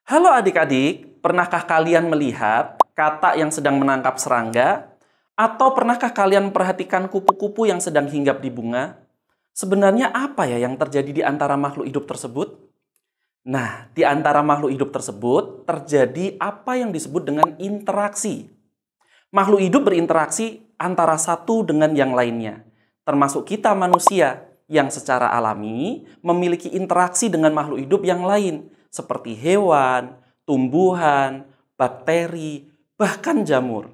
Halo adik-adik, pernahkah kalian melihat katak yang sedang menangkap serangga? Atau pernahkah kalian perhatikan kupu-kupu yang sedang hinggap di bunga? Sebenarnya apa ya yang terjadi di antara makhluk hidup tersebut? Nah, di antara makhluk hidup tersebut terjadi apa yang disebut dengan interaksi. Makhluk hidup berinteraksi antara satu dengan yang lainnya, termasuk kita manusia yang secara alami memiliki interaksi dengan makhluk hidup yang lain, seperti hewan, tumbuhan, bakteri, bahkan jamur.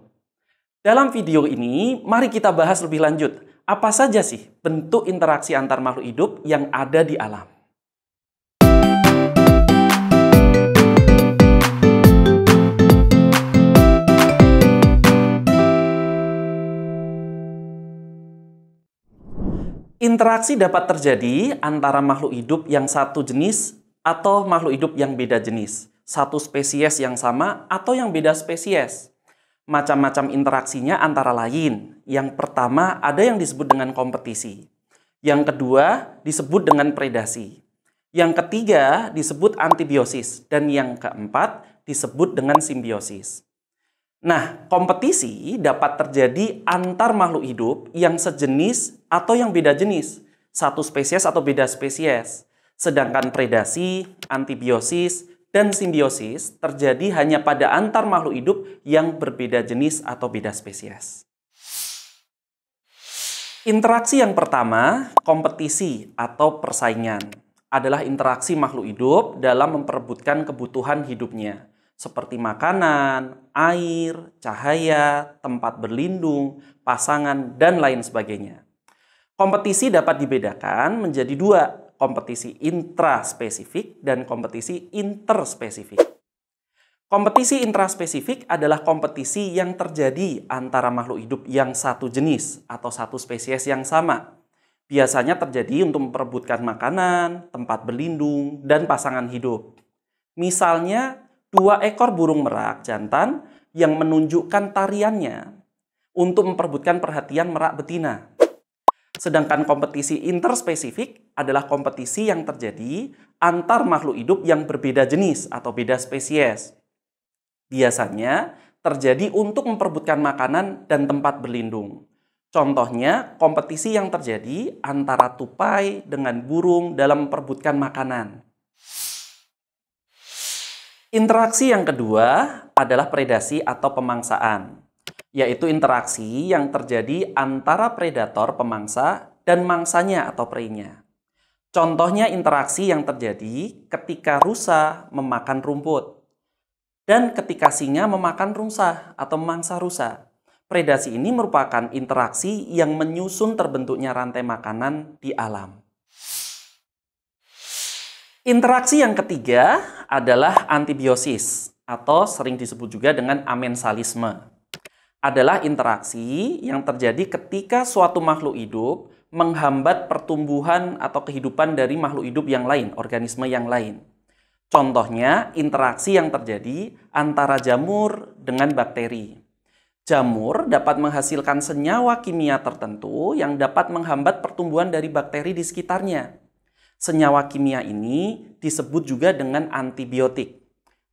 Dalam video ini, mari kita bahas lebih lanjut. Apa saja sih bentuk interaksi antar makhluk hidup yang ada di alam? Interaksi dapat terjadi antara makhluk hidup yang satu jenis atau makhluk hidup yang beda jenis. Satu spesies yang sama atau yang beda spesies. Macam-macam interaksinya antara lain. Yang pertama ada yang disebut dengan kompetisi. Yang kedua disebut dengan predasi. Yang ketiga disebut antibiosis. Dan yang keempat disebut dengan simbiosis. Nah, kompetisi dapat terjadi antar makhluk hidup yang sejenis atau yang beda jenis, satu spesies atau beda spesies. Sedangkan predasi, antibiosis, dan simbiosis terjadi hanya pada antar makhluk hidup yang berbeda jenis atau beda spesies. Interaksi yang pertama, kompetisi atau persaingan, adalah interaksi makhluk hidup dalam memperebutkan kebutuhan hidupnya, seperti makanan, air, cahaya, tempat berlindung, pasangan, dan lain sebagainya. Kompetisi dapat dibedakan menjadi dua, kompetisi intraspesifik dan kompetisi interspesifik. Kompetisi intraspesifik adalah kompetisi yang terjadi antara makhluk hidup yang satu jenis atau satu spesies yang sama. Biasanya terjadi untuk memperebutkan makanan, tempat berlindung, dan pasangan hidup. Misalnya, dua ekor burung merak jantan yang menunjukkan tariannya untuk memperebutkan perhatian merak betina. Sedangkan kompetisi interspesifik adalah kompetisi yang terjadi antar makhluk hidup yang berbeda jenis atau beda spesies. Biasanya terjadi untuk memperebutkan makanan dan tempat berlindung. Contohnya, kompetisi yang terjadi antara tupai dengan burung dalam memperebutkan makanan. Interaksi yang kedua adalah predasi atau pemangsaan, yaitu interaksi yang terjadi antara predator pemangsa dan mangsanya atau prey-nya. Contohnya interaksi yang terjadi ketika rusa memakan rumput dan ketika singa memakan rusa atau memangsa rusa. Predasi ini merupakan interaksi yang menyusun terbentuknya rantai makanan di alam. Interaksi yang ketiga adalah antibiosis atau sering disebut juga dengan amensalisme. Adalah interaksi yang terjadi ketika suatu makhluk hidup menghambat pertumbuhan atau kehidupan dari makhluk hidup yang lain, organisme yang lain. Contohnya interaksi yang terjadi antara jamur dengan bakteri. Jamur dapat menghasilkan senyawa kimia tertentu yang dapat menghambat pertumbuhan dari bakteri di sekitarnya. Senyawa kimia ini disebut juga dengan antibiotik,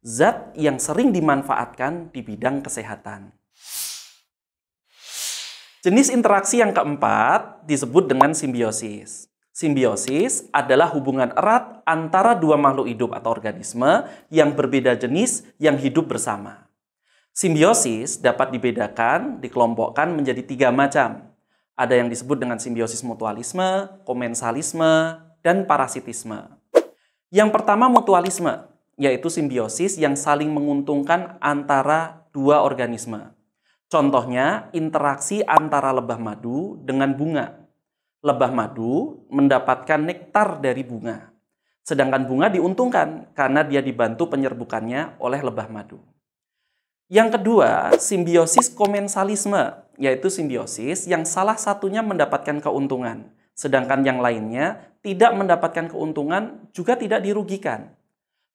zat yang sering dimanfaatkan di bidang kesehatan. Jenis interaksi yang keempat disebut dengan simbiosis. Simbiosis adalah hubungan erat antara dua makhluk hidup atau organisme yang berbeda jenis yang hidup bersama. Simbiosis dapat dibedakan, dikelompokkan menjadi tiga macam. Ada yang disebut dengan simbiosis mutualisme, komensalisme, dan parasitisme. Yang pertama mutualisme, yaitu simbiosis yang saling menguntungkan antara dua organisme. Contohnya interaksi antara lebah madu dengan bunga. Lebah madu mendapatkan nektar dari bunga. Sedangkan bunga diuntungkan karena dia dibantu penyerbukannya oleh lebah madu. Yang kedua, simbiosis komensalisme, yaitu simbiosis yang salah satunya mendapatkan keuntungan, sedangkan yang lainnya tidak mendapatkan keuntungan juga tidak dirugikan.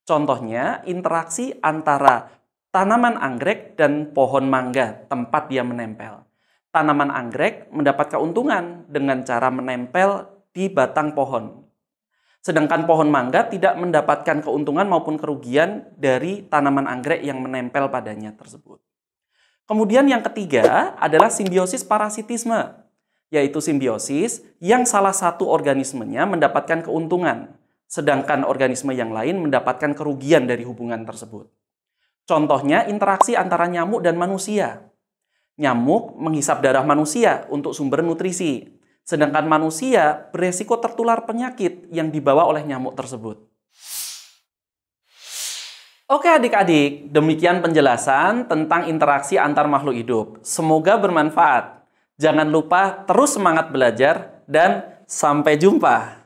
Contohnya, interaksi antara tanaman anggrek dan pohon mangga tempat dia menempel. Tanaman anggrek mendapat keuntungan dengan cara menempel di batang pohon. Sedangkan pohon mangga tidak mendapatkan keuntungan maupun kerugian dari tanaman anggrek yang menempel padanya tersebut. Kemudian yang ketiga adalah simbiosis parasitisme, yaitu simbiosis yang salah satu organismenya mendapatkan keuntungan, sedangkan organisme yang lain mendapatkan kerugian dari hubungan tersebut. Contohnya interaksi antara nyamuk dan manusia. Nyamuk menghisap darah manusia untuk sumber nutrisi, sedangkan manusia beresiko tertular penyakit yang dibawa oleh nyamuk tersebut. Oke adik-adik, demikian penjelasan tentang interaksi antar makhluk hidup. Semoga bermanfaat. Jangan lupa terus semangat belajar dan sampai jumpa.